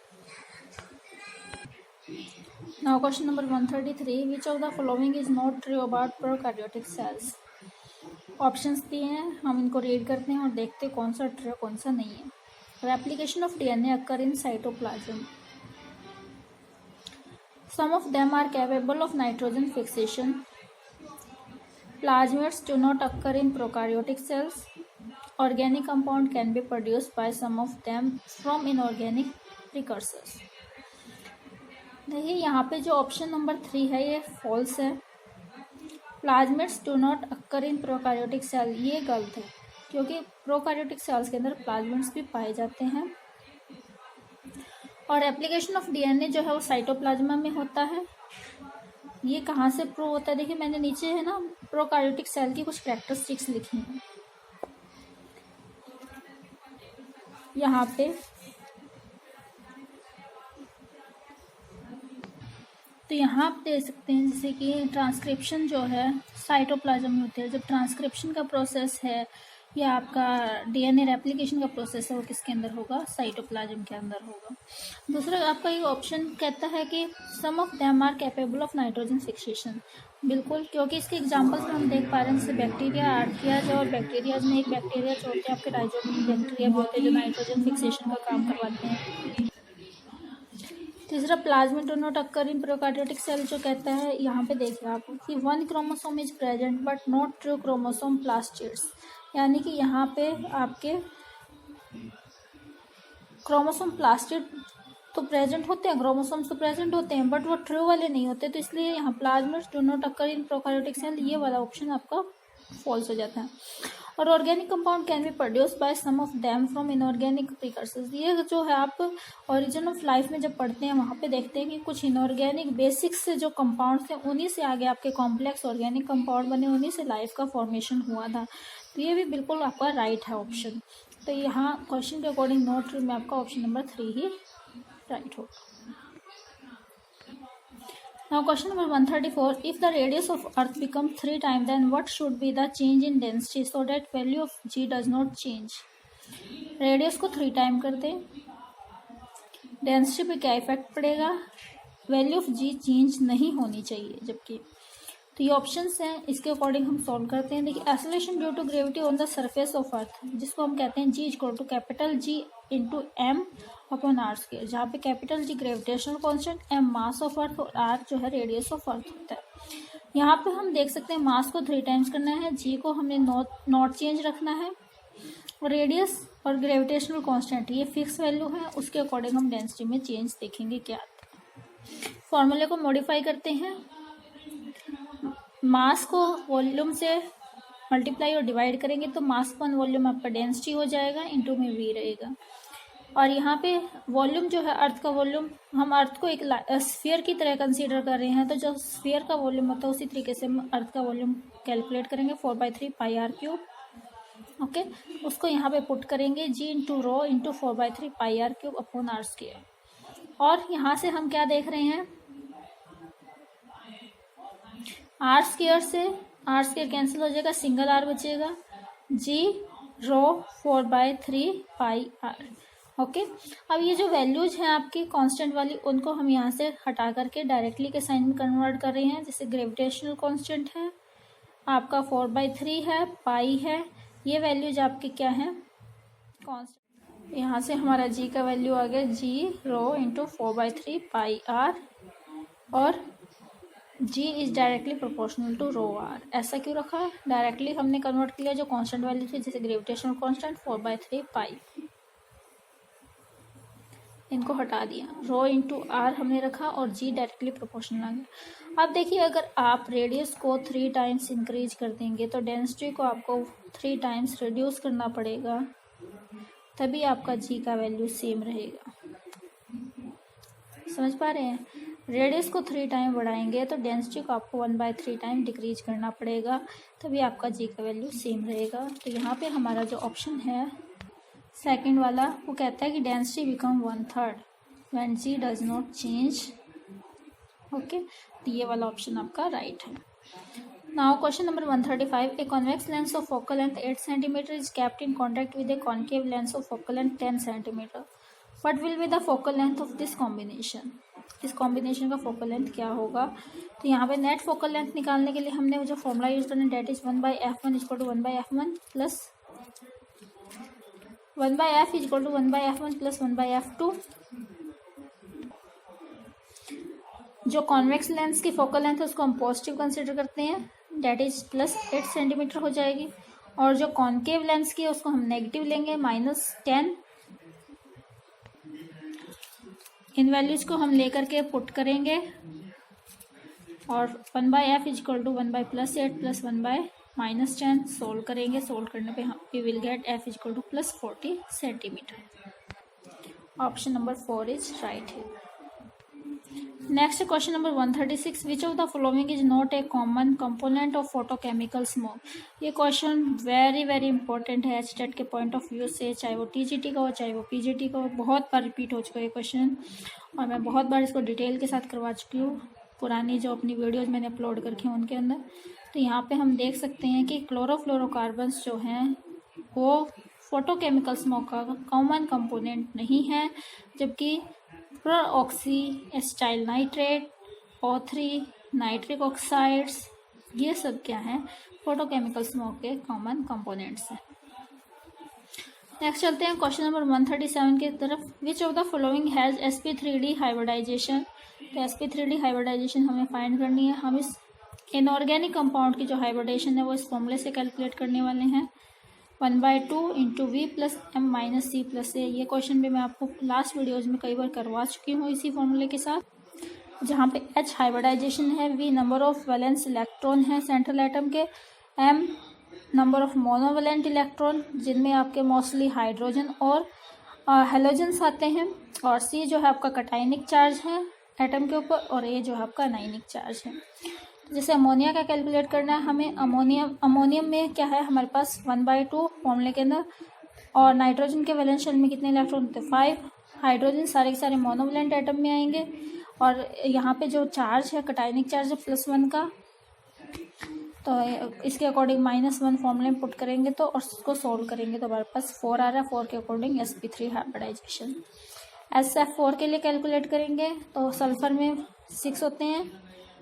Now question number 133. Which of the following is not true about prokaryotic cells? Options दिए हैं, हम इनको रीड करते हैं और देखते हैं कौन सा ट्रू कौन सा नहीं है। Replication of DNA occur in cytoplasm. Some of them are capable of nitrogen fixation. Plasmids do not occur in prokaryotic cells. Organic compound can be produced by some of them from inorganic precursors. देखिए यहाँ पे जो option number 3 है ये false है। Plasmids do not occur in prokaryotic cell, ये गलत है, क्योंकि प्रोकैरियोटिक सेल्स के अंदर प्लाज्मिड्स भी पाए जाते हैं। और एप्लीकेशन ऑफ DNA जो है वो साइटोप्लाज्मा में होता है। ये कहाँ से प्रूव होता है, देखिए मैंने नीचे है ना प्रोकैरियोटिक सेल की कुछ कैरेक्टरिस्टिक्स लिखी हैं यहाँ पे। तो यहाँ आप देख सकते हैं जैसे कि ट्रांसक्रिप्शन जो है साइटोप्लाज्म में होती है। जब ट्रांसक्रिप्शन का प्रोसेस है या आपका DNA रेप्लिकेशन का प्रोसेस है वो किसके अंदर होगा, साइटोप्लाज्म के अंदर होगा। दूसरा आपका ये ऑप्शन कहता है कि some of them are capable of nitrogen fixation, बिल्कुल, क्योंकि इसके एग्जांपल्स में हम देख पा रहे हैं जैसे बैक्टीरिया, आर्कियाज, और बैक्टीरियाज में एक बैक्टीरिया जो होते हैं आपके राइजोबियम बैक्टीरिया भी होते हैं जो नाइट्रोजन फिक्सेशन का काम करवाते हैं। तीसरा plasmid do not occur in prokaryotic cell जो कहता है, यहाँ पे देखिए आप कि 1 chromosome is present but not true chromosome plastids, यानी कि यहाँ पे आपके क्रोमोसोम प्लास्टिड तो प्रेजेंट होते हैं, क्रोमोसोम्स तो प्रेजेंट होते हैं, बट वो ट्रू वाले नहीं होते। तो इसलिए यहाँ plasmids do not occur in prokaryotic cell, ये वाला ऑप्शन आपका फॉल्स हो जाता है। और organic compound can be produce by some of them from inorganic precursors, ये जो है आप ओरिजिन ऑफ लाइफ में जब पढ़ते हैं वहाँ पे देखते हैं कि कुछ इनऑर्गेनिक बेसिक्स से जो कंपाउंड्स थे उन्हीं से आगे आपके कॉम्प्लेक्स ऑर्गेनिक कंपाउंड बने, उन्हीं से लाइफ का फॉर्मेशन हुआ था। तो ये भी बिल्कुल आपका राइट है ऑप्शन। तो यहाँ क्वेश्चन के अकॉर्डिंग नॉट ट्रू में आपका ऑप्शन नंबर 3 ही राइट होगा। Now question number 134. If the radius of Earth becomes 3 times, then what should be the change in density so that value of G does not change? Radius को 3 time कर दें, density पे क्या effect पड़ेगा, value of G change नहीं होनी चाहिए। जबकि तो ये ऑप्शंस हैं, इसके अकॉर्डिंग हम सॉल्व करते हैं। देखिए acceleration due to gravity on the surface of earth, जिसको हम कहते हैं g equal to capital G into M upon R square, जहाँ पे capital G gravitational constant, M mass of earth और आर जो है रेडियस ऑफ अर्थ होता है। यहाँ पे हम देख सकते हैं मास को 3 टाइम्स करना है, जी को हमने नॉट चेंज रखना है, और रेडियस और ग्रेविटेशनल कांस्टेंट ये फिक्स वैल्यू है, उसके अकॉर्डिंग हम डेंसिटी में चेंज देखेंगे क्या आता है। फॉर्मूले को मॉडिफाई करते हैं, मास को वॉल्यूम से मल्टीप्लाई और डिवाइड करेंगे तो मास वन वॉल्यूम आपका डेंसिटी हो जाएगा, इनटू में वी रहेगा। और यहाँ पे वॉल्यूम जो है अर्थ का वॉल्यूम, हम अर्थ को एक स्फीयर की तरह कंसीडर कर रहे हैं, तो जो स्फीयर का वॉल्यूम होता है उसी तरीके से हम अर्थ का वॉल्यूम कैलकुलेट करेंगे 4/3 पाई आर क्यूब। ओके, उसको यहाँ पे पुट करेंगे g into rho into 4/3 pi R cube upon R square. और यहाँ से हम क्या देख रहे हैं, आर स्क्वायर से आर स्क्वायर कैंसिल हो जाएगा, सिंगल आर बचेगा, जी रो 4/3 पाई आर। ओके, अब ये जो वैल्यूज हैं आपकी कांस्टेंट वाली, उनको हम यहाँ से हटा करके डायरेक्टली के साइन में कन्वर्ट कर रहे हैं। जैसे ग्रेविटेशनल कांस्टेंट है आपका 4/3 है, पाई है, ये वैल्यूज आपकी क्या है कांस्टेंट। यहाँ से हमारा जी का वैल्यू आ गया जी रो इंटू 4/3 पाई आर, और g is directly proportional to rho R. ऐसा क्यों रखा है, डायरेक्टली हमने कन्वर्ट किया जो कांस्टेंट वैल्यू थी, जैसे ग्रेविटेशनल कांस्टेंट 4/3 पाई, इनको हटा दिया, रो इंटू आर हमने रखा और जी डायरेक्टली प्रोपोर्शनल आ गया। अब देखिए अगर आप रेडियस को 3 टाइम्स इंक्रीज कर देंगे तो डेंसिटी को आपको 3 टाइम्स रिड्यूस करना पड़ेगा, तभी आपका जी का वैल्यू सेम रहेगा। समझ पा रहे हैं, रेडियस को 3 टाइम बढ़ाएंगे तो डेंसिटी को आपको 1/3 टाइम डिक्रीज करना पड़ेगा, तभी आपका जी का वैल्यू सेम रहेगा। तो यहाँ पे हमारा जो ऑप्शन है सेकंड वाला, वो कहता है कि density become 1/3 when g does not change. Okay, तो ये वाला ऑप्शन आपका राइट है। Now question number 135, a convex lens of focal length 8 centimetre is kept in contact with a concave lens of focal length 10 centimetre, what will be the focal length of this combination. इस combination का focal length क्या होगा। तो यहाँ पे net focal length निकालने के लिए हमने जो फॉर्मूला यूज करना है, that is 1/f1 equal to 1/f1 plus 1/f equal to 1/f1 plus 1/f2। जो कॉन्वेक्स लेंस की फोकल लेंथ है उसको हम पॉजिटिव कंसिडर करते हैं, डेट इज प्लस 8 सेंटीमीटर हो जाएगी, और जो कॉन्केव लेंस की है उसको हम नेगेटिव लेंगे, -10। इन वैल्यूज को हम लेकर के पुट करेंगे और 1/f equal to 1 plus 8 plus 1/-10 solve करेंगे। सोल्व करने पे हम will get f equal to plus 40 centimetre. Option number 4 is right है। Next question number 136, which of the following is not a common component of photochemical smoke. ये क्वेश्चन very very important है HTET के point of view से, चाहे वो TGT का हो चाहे वो पीजीटी का हो। बहुत बार रिपीट हो चुका है ये क्वेश्चन और मैं बहुत बार इसको डिटेल के साथ करवा चुकी हूँ, पुरानी जो अपनी वीडियोज मैंने अपलोड करके उनके अंदर। तो यहाँ पे हम देख सकते हैं कि क्लोरोफ्लोरोकार्बन्स जो हैं वो फोटोकेमिकल स्मोक का कॉमन कंपोनेंट नहीं है, जबकि oxy acetyl nitrate, O3, nitric oxides, ये सब क्या हैं फोटोकेमिकल स्मोक के कॉमन कंपोनेंट्स हैं। नेक्स्ट चलते हैं क्वेश्चन नंबर 137 की तरफ। Which of the following has sp3d hybridization. तो sp3d हाइब्रिडाइजेशन हमें फाइंड करनी है। हम इस इनऑर्गेनिक कंपाउंड की जो हाइब्रिडाइजेशन है वो इस फॉर्मूले से कैलकुलेट करने वाले हैं, 1/2 into V plus M minus C plus A. ये क्वेश्चन भी मैं आपको लास्ट वीडियोज में कई बार करवा चुकी हूँ इसी फॉर्मूले के साथ, जहाँ पे H हाइब्रिडाइजेशन है, V number of valence electron है सेंट्रल एटम के, M number of monovalent electron जिनमें आपके मोस्टली हाइड्रोजन और हेलोजन्स आते हैं, और C जो है आपका कटाइनिक चार्ज है एटम के ऊपर, और A जो है आपका नाइनिक चार्ज है। जैसे अमोनिया का कैलकुलेट करना है हमें, अमोनियम में क्या है हमारे पास 1/2 फॉर्मूले के अंदर, और नाइट्रोजन के वैलेंस शेल में कितने इलेक्ट्रॉन होते हैं 5। हाइड्रोजन सारे के सारे मोनोवैलेंट एटम में आएंगे, और यहाँ पे जो चार्ज है कटाइनिक चार्ज है +1 का, तो इसके अकॉर्डिंग -1 फॉर्मूले में पुट करेंगे तो और उसको सोल्व करेंगे तो हमारे पास 4 आ रहा है। 4 के अकॉर्डिंग sp3 हाइब्रिडाइजेशन। SF4 के लिए कैलकुलेट करेंगे तो सल्फर में 6 होते हैं,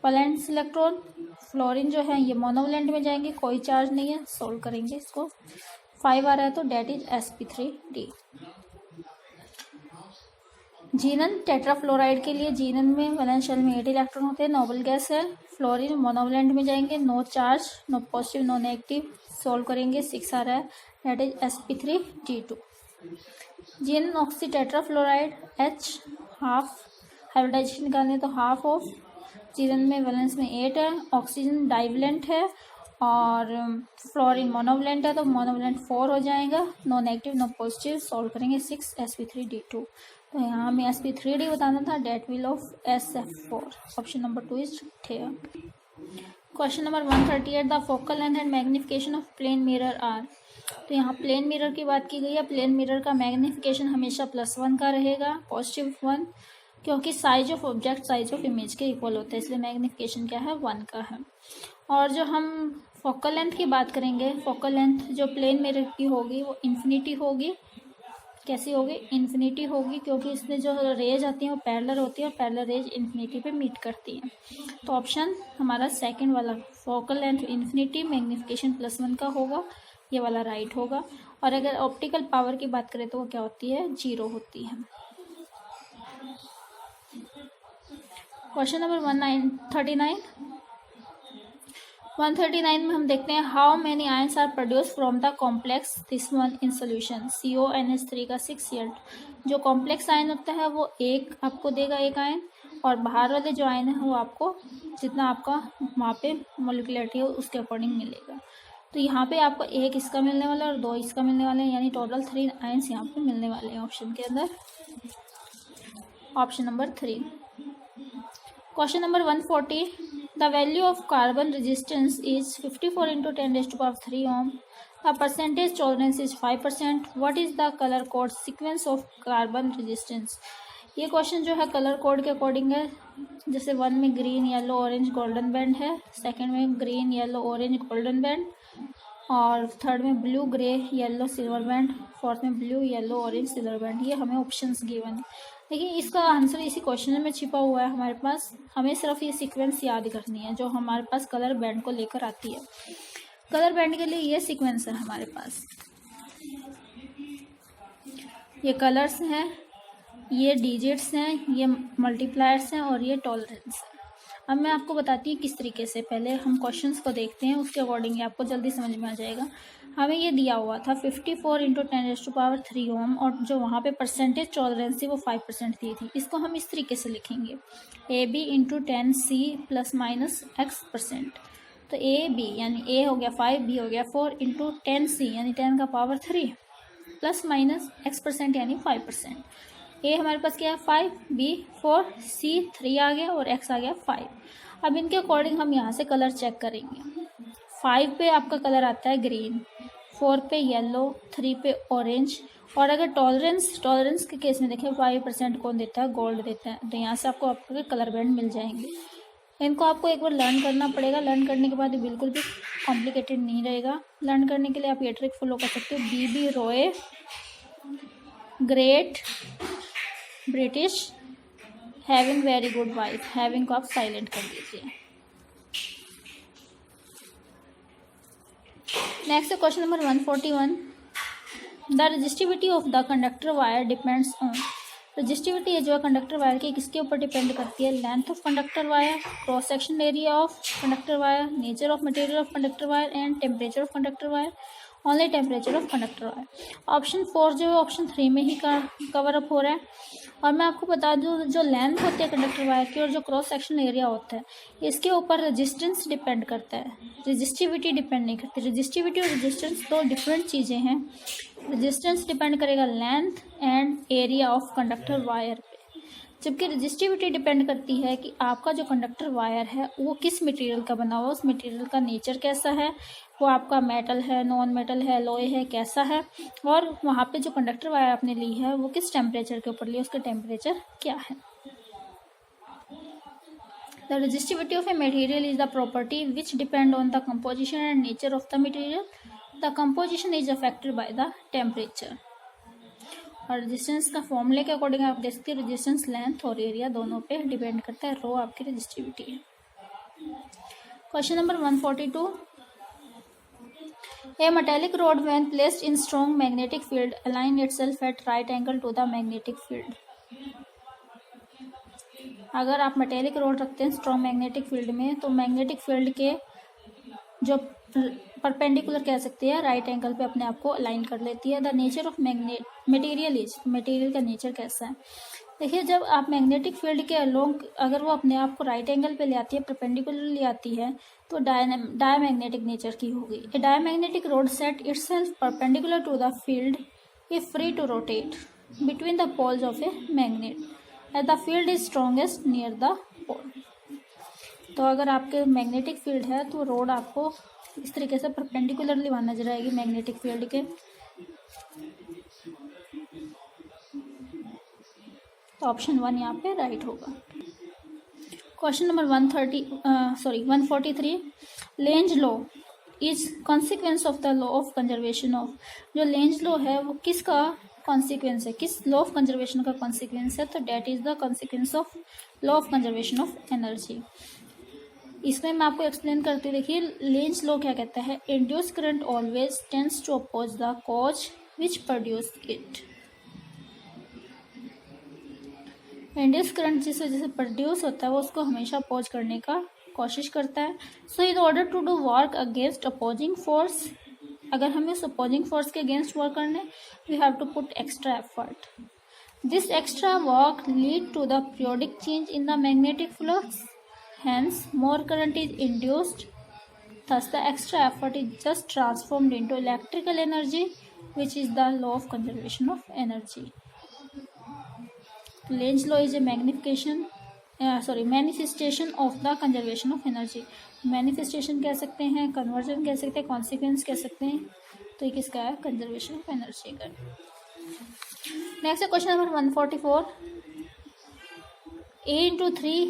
वैलेंस इलेक्ट्रॉन फ्लोरीन जो है ये मोनोवैलेंट में जाएंगे, कोई चार्ज नहीं है, सोल्व करेंगे इसको। 5 आ रहा है तो डेट इज sp3d। जीनन टेट्राफ्लोराइड के लिए जीनन में वैलेंस शेल में 8 इलेक्ट्रॉन होते हैं, नोबल गैस है। फ्लोरीन मोनोवैलेंट में जाएंगे, no charge, no positive no negative, solve करेंगे। 6 आ रहा है that is sp3d2। Xenon oxy tetrafluoride H half, hybridisation निकालने तो हाफ ऑफ, जीनन में वैलेंस में 8 है, ऑक्सीजन डाइवलेंट है और फ्लोरीन मोनोवैलेंट है तो मोनोवैलेंट 4 हो जाएगा, no negative no positive, solve करेंगे। 6 sp3d2। तो यहाँ हमें sp3d बताना था, that will of SF4, option number 2 is here। Question number 138, the focal length and magnification of plane mirror are. तो यहाँ प्लेन मिरर की बात की गई है। प्लेन मिरर का मैग्निफिकेशन हमेशा +1 का रहेगा, +1, क्योंकि size of object size of image के इक्वल होता है, इसलिए मैग्निफिकेशन क्या है 1 का है। और जो हम फोकल लेंथ की बात करेंगे, फोकल लेंथ जो प्लेन मिरर की होगी वो इन्फिनिटी होगी। कैसी होगी? इन्फिनिटी होगी, क्योंकि इसमें जो रेज आती हैं वो पैरेलल होती है और पैरेलल रेज इन्फिनिटी पे मीट करती हैं। तो ऑप्शन हमारा सेकंड वाला फोकल लेंथ इन्फिनिटी मैग्निफिकेशन +1 का होगा, ये वाला राइट होगा। और अगर ऑप्टिकल पावर की बात करें तो वो क्या होती है? 0 होती है। क्वेश्चन नंबर 139 में हम देखते हैं how many ions are produce from the complex this one in solution CONH3 का 6 यूनिट। जो कॉम्प्लेक्स आयन होता है वो एक आपको देगा, एक आयन, और बाहर वाले जो आयन है वो आपको जितना आपका वहाँ पे मोलिकुलरिटी है उसके अकॉर्डिंग मिलेगा। तो यहाँ पे आपको एक इसका मिलने वाला है और 2 इसका मिलने वाले हैं, यानी टोटल 3 आयंस यहाँ पे मिलने वाले हैं ऑप्शन के अंदर, option number 3। Question number 140, the value of carbon resistance is 54 × 10⁻³ ohm, the percentage tolerance is 5%, what is the colour code sequence of carbon resistance. ये क्वेश्चन जो है कलर कोड के अकॉर्डिंग है। जैसे 1 में green yellow orange golden band है, second में green yellow orange golden band, और थर्ड में blue grey yellow silver band, fourth में blue yellow orange silver band. ये हमें ऑप्शंस गिवन है। देखिए इसका आंसर इसी क्वेश्चन में छिपा हुआ है हमारे पास। हमें सिर्फ ये सीक्वेंस याद करनी है जो हमारे पास कलर बैंड को लेकर आती है। कलर बैंड के लिए ये सीक्वेंस है हमारे पास, ये कलर्स हैं, ये डिजिट्स हैं, ये मल्टीप्लायर्स हैं और ये टॉलरेंस है। अब मैं आपको बताती हूँ किस तरीके से। पहले हम क्वेश्चंस को देखते हैं, उसके अकॉर्डिंग आपको जल्दी समझ में आ जाएगा। हमें ये दिया हुआ था 54 × 10⁻³ ohm, और जो वहाँ पे परसेंटेज टॉलरेंस थी वो 5% दी थी। इसको हम इस तरीके से लिखेंगे AB × 10C ± X%। तो AB यानी A हो गया 5, B हो गया 4 × 10C यानी 10 का पावर 3 ± X% यानी 5%। A हमारे पास क्या है 5, B 4, C 3 आ गया और X आ गया 5। अब इनके अकॉर्डिंग हम यहाँ से कलर चेक करेंगे। 5 पे आपका कलर आता है ग्रीन, 4 पे येलो, 3 पे ऑरेंज, और अगर टॉलरेंस के केस में देखें 5% कौन देता है? गोल्ड देता है। तो यहाँ से आपको आपके कलर बैंड मिल जाएंगे। इनको आपको एक बार लर्न करना पड़ेगा। लर्न करने के बाद बिल्कुल भी कॉम्प्लिकेटेड नहीं रहेगा। लर्न करने के लिए आप ये ट्रिक फॉलो कर सकते हो। BB Roy great British having very good wife, having को आप साइलेंट कर दीजिए। Next question number 141, the resistivity of the conductor wire depends on. Resistivity जो है कंडक्टर वायर की किसके ऊपर डिपेंड करती है? Length of conductor wire, cross section area of conductor wire, nature of material of conductor wire and temperature of conductor wire, only temperature of conductor wire. Option 4 जो है option 3 में ही cover up हो रहा है। और मैं आपको बता दूं जो लेंथ होती है कंडक्टर वायर की और जो क्रॉस सेक्शन एरिया होता है इसके ऊपर रेजिस्टेंस डिपेंड करता है, रेजिस्टिविटी डिपेंड नहीं करती। रेजिस्टिविटी और रेजिस्टेंस दो डिफरेंट चीज़ें हैं। रेजिस्टेंस डिपेंड करेगा length and area of conductor wire पे, जबकि रेजिस्टिविटी डिपेंड करती है कि आपका जो कंडक्टर वायर है वो किस मटेरियल का बना हुआ, उस मटेरियल का नेचर कैसा है, वो आपका मेटल है, नॉन मेटल है, लोहे है, कैसा है, और वहाँ पे जो कंडक्टर वायर आपने ली है वो किस टेम्परेचर के ऊपर ली है, उसका टेम्परेचर क्या है। The resistivity of a material is the property which depend on the composition and nature of the material. The composition is affected by the temperature. और रेजिस्टेंस का फॉर्मूले के अकॉर्डिंग आप देख सकते हैं रेजिस्टेंस लेंथ और एरिया दोनों पे डिपेंड करता है। रो आपकी रेजिस्टिविटी है। Question number 142. A metallic rod when placed in strong magnetic field align itself at right angle to the magnetic field. अगर आप मेटेलिक रोड रखते हैं स्ट्रॉन्ग मैग्नेटिक फील्ड में तो मैग्नेटिक फील्ड के जो परपेंडिकुलर कह सकते हैं राइट एंगल पे अपने आप को अलाइन कर लेती है. The nature of material is, material का नेचर कैसा है. देखिए, जब आप मैग्नेटिक फील्ड के अलोंग अगर वो अपने आप को राइट एंगल पे ले आती है, परपेंडिकुलर ले आती है, तो डायमैग्नेटिक नेचर की होगी. A diamagnetic rod set itself perpendicular to the field if free to rotate between the poles of a magnet at the field is strongest near the pole. तो अगर आपके मैग्नेटिक फील्ड है तो road आपको इस तरीके से परपेंडिकुलरली वहाँ नजर आएगी मैग्नेटिक फील्ड के. तो ऑप्शन 1 यहाँ पे राइट होगा. Question number 143. Lenz law is consequence of the law of conservation of. जो लेंज लॉ है वो किसका कॉन्सिक्वेंस है, किस लॉ ऑफ कंजर्वेशन का कॉन्सिक्वेंस है. तो that is the consequence of law of conservation of energy. इसमें मैं आपको एक्सप्लेन करती हूँ. देखिए, लेंज लॉ क्या कहता है. Induce current always tends to oppose the cause which produce it. Induce current जिस वजह से प्रोड्यूस होता है वो उसको हमेशा अपोज करने का कोशिश करता है. So in order to do work against opposing force, अगर हमें उस अपोजिंग फोर्स के अगेंस्ट वर्क करने we have to put extra effort. This extra work lead to the periodic change in the magnetic flux. Hence, more current is induced. Thus, the extra effort is just transformed into electrical energy, which is the law of conservation of energy. Lenz law is a manifestation of the conservation of energy. Manifestation कह सकते हैं, conversion कह सकते हैं, consequence कह सकते हैं. तो ये किसका है? conservation of energy का. Next है question number 144. A into 3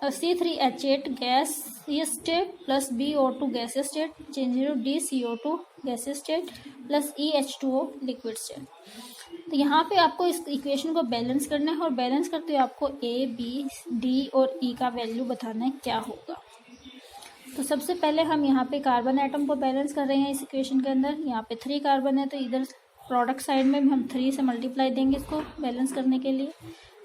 C3H8 gaseous state plus BO2 gaseous state change to DCO2 gaseous state plus EH2O liquid state. तो यहाँ पे आपको इस इक्वेशन को बैलेंस करना है और बैलेंस करते हुए आपको A, B, D और E का वैल्यू बताना है क्या होगा. तो सबसे पहले हम यहाँ पे कार्बन एटम को बैलेंस कर रहे हैं इस इक्वेशन के अंदर. यहाँ पे 3 कार्बन है तो इधर प्रोडक्ट साइड में हम 3 से मल्टीप्लाई देंगे इसको बैलेंस करने के लिए.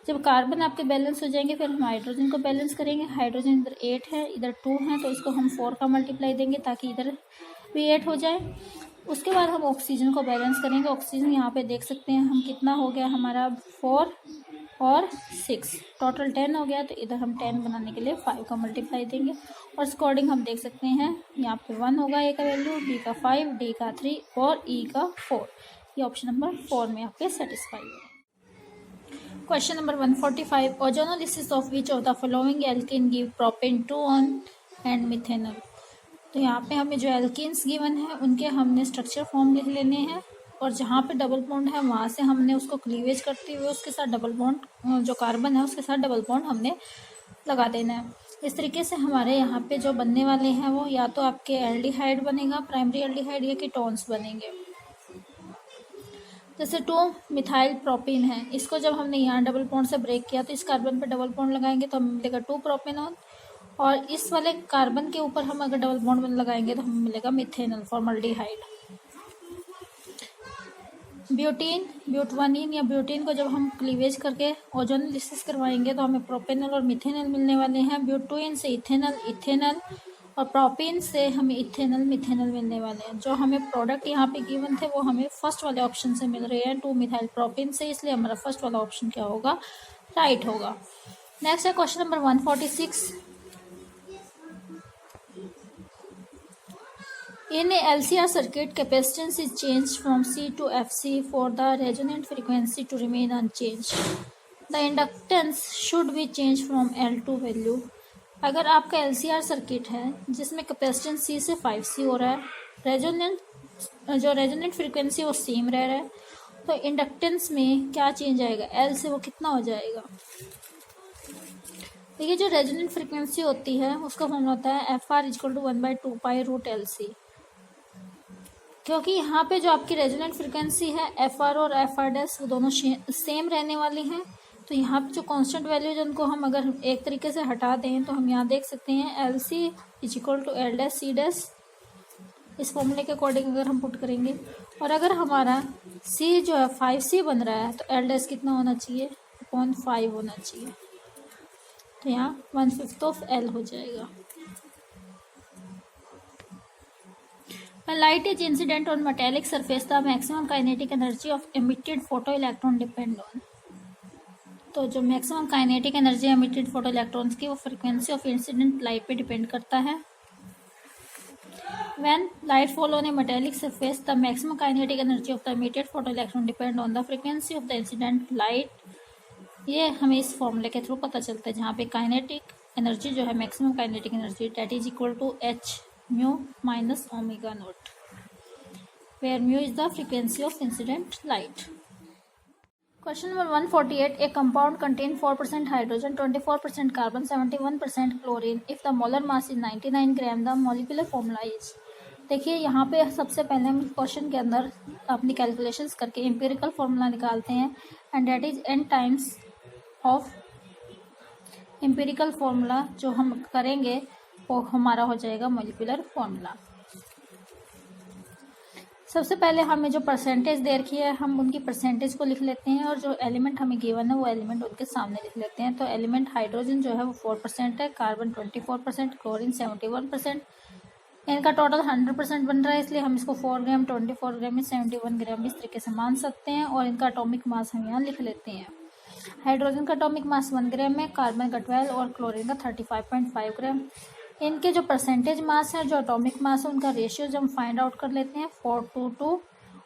जब कार्बन आपके बैलेंस हो जाएंगे फिर हम हाइड्रोजन को बैलेंस करेंगे. हाइड्रोजन इधर 8 है, इधर 2 है, तो इसको हम 4 का मल्टीप्लाई देंगे ताकि इधर भी 8 हो जाए. उसके बाद हम ऑक्सीजन को बैलेंस करेंगे. ऑक्सीजन यहाँ पे देख सकते हैं हम कितना हो गया हमारा 4 और 6 टोटल 10 हो गया. तो इधर हम 10 बनाने के लिए 5 का मल्टीप्लाई देंगे और इस अकॉर्डिंग हम देख सकते हैं यहाँ पे 1 होगा ए का वैल्यू, बी का 5, डी का 3 और ई का 4. ये ऑप्शन नंबर 4 में आपके सेटिस्फाई है. Question number 145. Ozonolysis of which of the following alkene give propane 2 and methanol. तो यहाँ पे हमें जो एल्कीन्स गिवन है उनके हमने स्ट्रक्चर फॉर्म लिख लेने हैं और जहाँ पे डबल बॉन्ड है वहाँ से हमने उसको क्लीवेज करते हुए उसके साथ डबल बॉन्ड जो कार्बन है उसके साथ डबल बॉन्ड हमने लगा देना है. इस तरीके से हमारे यहाँ पे जो बनने वाले हैं वो या तो आपके एल्डिहाइड बनेगा, प्राइमरी एल्डिहाइड, या कीटोन्स बनेंगे. जैसे 2 मिथाइल प्रोपेन है, इसको जब हमने यहाँ डबल बॉन्ड से ब्रेक किया तो इस कार्बन पे डबल बॉन्ड लगाएंगे तो हमें मिलेगा 2 प्रोपेनॉल और इस वाले कार्बन के ऊपर हम अगर डबल बॉन्ड लगाएंगे तो हमें मिलेगा मिथेनॉल फॉर्मल्डिहाइड. ब्यूटानीन या ब्यूटीन को जब हम क्लीवेज करके ओजोनोलिसिस करवाएंगे तो हमें प्रोपेनॉल और मिथेनॉल मिलने वाले हैं. ब्यूटेन से इथेनॉल और प्रोपेन से हमें इथेनॉल मिथेनॉल मिलने वाले हैं. जो हमें प्रोडक्ट यहाँ पे गिवन थे वो हमें फर्स्ट वाले ऑप्शन से मिल रहे हैं 2 मिथाइल प्रोपेन से, इसलिए हमारा फर्स्ट वाला ऑप्शन क्या होगा? राइट होगा. नेक्स्ट है question number 146. In a LCR circuit, capacitance is changed from C to FC for the resonant frequency to remain unchanged. The inductance should be changed from L to value. अगर आपका LCR circuit है जिसमें capacitance C से 5C हो रहा है, resonant frequency वो same रह रहा है, तो इंडक्टेंस में क्या चेंज आएगा? L से वो कितना हो जाएगा? देखिए, जो रेजोनेंट फ्रीक्वेंसी होती है उसका फॉर्मूला होता है FR = 1/2π√LC. क्योंकि यहाँ पे जो आपकी रेजोनेंट फ्रीक्वेंसी है FR और FR' वो दोनों सेम रहने वाली हैं, तो यहाँ पे जो कांस्टेंट वैल्यूज उनको हम अगर एक तरीके से हटा दें तो हम यहाँ देख सकते हैं L C is equal to L dash C dash, इस फॉर्मूले के अकॉर्डिंग अगर हम पुट करेंगे। और अगर हमारा सी जो है 5c बन रहा है तो एल डैश कितना होना चाहिए, 0.5 होना चाहिए। तो यहाँ 1/5 ऑफ एल हो जाएगा। When light is incident on metallic surface, the maximum kinetic energy of emitted photoelectron depend on। तो जो maximum kinetic energy emitted photo electrons की वो फ्रीक्वेंसी ऑफ इंसिडेंट लाइट पे डिपेंड करता है। When light fall on a metallic surface, the maximum kinetic energy of the emitted photoelectron depend on the frequency of the incident light। ये हमें इस फॉर्मूले के थ्रू पता चलता है, जहाँ पे काइनेटिक एनर्जी जो है maximum kinetic energy that is equal to h mu minus omega naught, where mu is the frequency of incident light. Question number 148. A compound contains 4% hydrogen, 24% carbon, 71% chlorine. If the molar mass is 99 gram, the molecular formula is। देखिए यहाँ पे सबसे पहले हम question के अंदर अपनी calculations करके एम्पिरिकल फार्मूला निकालते हैं, and that is n times of empirical formula जो हम करेंगे वो हमारा हो जाएगा मोलिकुलर फार्मूला। सबसे पहले हमें जो परसेंटेज दे रखी है हम उनकी परसेंटेज को लिख लेते हैं, और जो एलिमेंट हमें गिवन है वो एलिमेंट उनके सामने लिख लेते हैं। तो एलिमेंट हाइड्रोजन जो है वो 4% है, कार्बन 24%, क्लोरीन 71%। इनका टोटल 100% बन रहा है, इसलिए हम इसको 4 ग्राम 24 ग्राम 71 ग्राम इस तरीके से मान सकते हैं। और इनका एटॉमिक मास हम यहाँ लिख लेते हैं। हाइड्रोजन का एटॉमिक मास 1 ग्राम है, कार्बन का 12 और क्लोरीन का 35.5 ग्राम। इनके जो परसेंटेज मास है, जो एटॉमिक मास है, उनका रेशियो जब हम फाइंड आउट कर लेते हैं 4:2,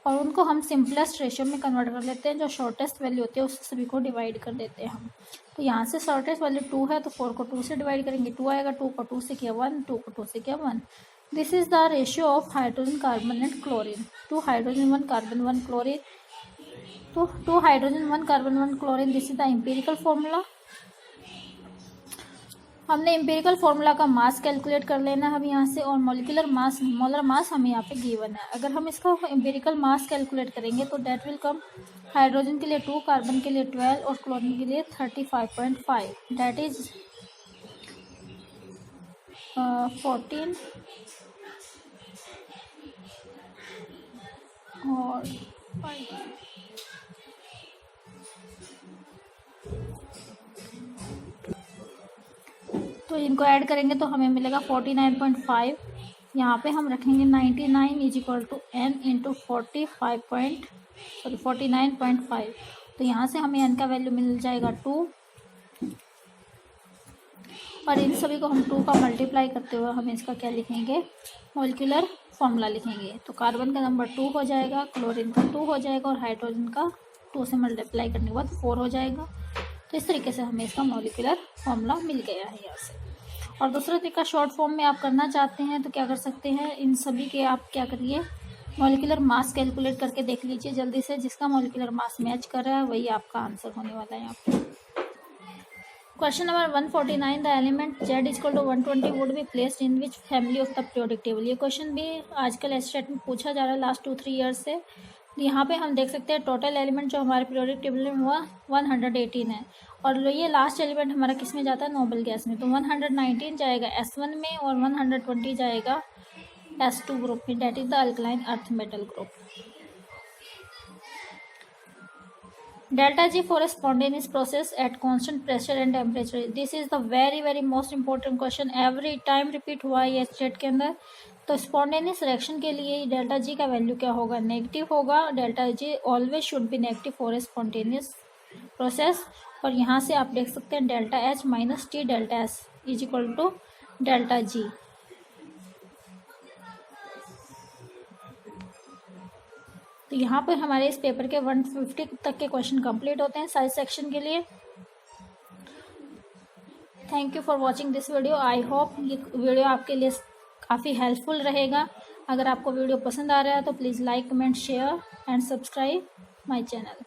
और उनको हम सिंपलेस्ट रेशियो में कन्वर्ट कर लेते हैं। जो शॉर्टेस्ट वैल्यू होती है उससे सभी को डिवाइड कर देते हैं हम। तो यहाँ से शॉर्टेस्ट वैल्यू 2 है तो 4 को 2 से डिवाइड करेंगे, 2 आएगा, 2 को 2 से किया 1, 2 को 2 से किया 1। This is the ratio of hydrogen carbon and chlorine. 2 hydrogen 1 carbon 1 chlorine, तो 2 hydrogen 1 carbon 1 chlorine. This is the empirical formula. हमने एम्पिरिकल फार्मूला का मास कैलकुलेट कर लेना है अब यहाँ से, और मोलिकुलर मास मोलर मास हमें यहाँ पे गिवन है। अगर हम इसका एम्पिरिकल मास कैलकुलेट करेंगे तो डेट विल कम हाइड्रोजन के लिए 2, कार्बन के लिए 12 और क्लोरीन के लिए 35.5, डेट इज 14 और 5। तो इनको ऐड करेंगे तो हमें मिलेगा 49.5। यहाँ पे हम रखेंगे 99 is equal to n into 49.5। तो यहाँ से हमें n का वैल्यू मिल जाएगा 2, और इन सभी को हम 2 का मल्टीप्लाई करते हुए हम इसका क्या लिखेंगे, मोलिकुलर फॉर्मूला लिखेंगे। तो कार्बन का नंबर 2 हो जाएगा, क्लोरीन का 2 हो जाएगा, और हाइड्रोजन का 2 से मल्टीप्लाई करने के बाद 4 हो जाएगा। तो इस तरीके से हमें इसका मॉलिक्यूलर फॉर्मूला मिल गया है यहाँ से। और दूसरा तरीका शॉर्ट फॉर्म में आप करना चाहते हैं तो क्या कर सकते हैं, इन सभी के आप क्या करिए, मॉलिक्यूलर मास कैलकुलेट करके देख लीजिए जल्दी से। जिसका मॉलिक्यूलर मास मैच कर रहा है वही आपका आंसर होने वाला है यहाँ पे। Question number 149। The element Z equal to 120 would be placed in which family of the periodic table. ये क्वेश्चन भी आजकल एस्टेट में पूछा जा रहा है लास्ट 2-3 ईयर्स से। यहाँ पे हम देख सकते हैं टोटल एलिमेंट जो हमारे पीरियोडिक टेबल में हुआ 118 है, और ये लास्ट एलिमेंट हमारा किस में जाता है, नोबल गैस में। तो 119 जाएगा S1 में और 120 जाएगा S2 ग्रुप में, that is the alkaline earth metal group. Delta G for a spontaneous process at constant pressure and temperature. This is the very most important question, every time repeat हुआ है ये state के अंदर। तो spontaneous reaction के लिए delta G का value क्या होगा, नेगेटिव होगा। Delta G always should be negative for a spontaneous process. और यहाँ से आप देख सकते हैं delta H minus T delta S is equal to delta G. तो यहाँ पर हमारे इस पेपर के 150 तक के क्वेश्चन कंप्लीट होते हैं साइंस सेक्शन के लिए। Thank you for watching this video. I hope ये वीडियो आपके लिए काफ़ी हेल्पफुल रहेगा। अगर आपको वीडियो पसंद आ रहा है तो please like, comment, share and subscribe my channel.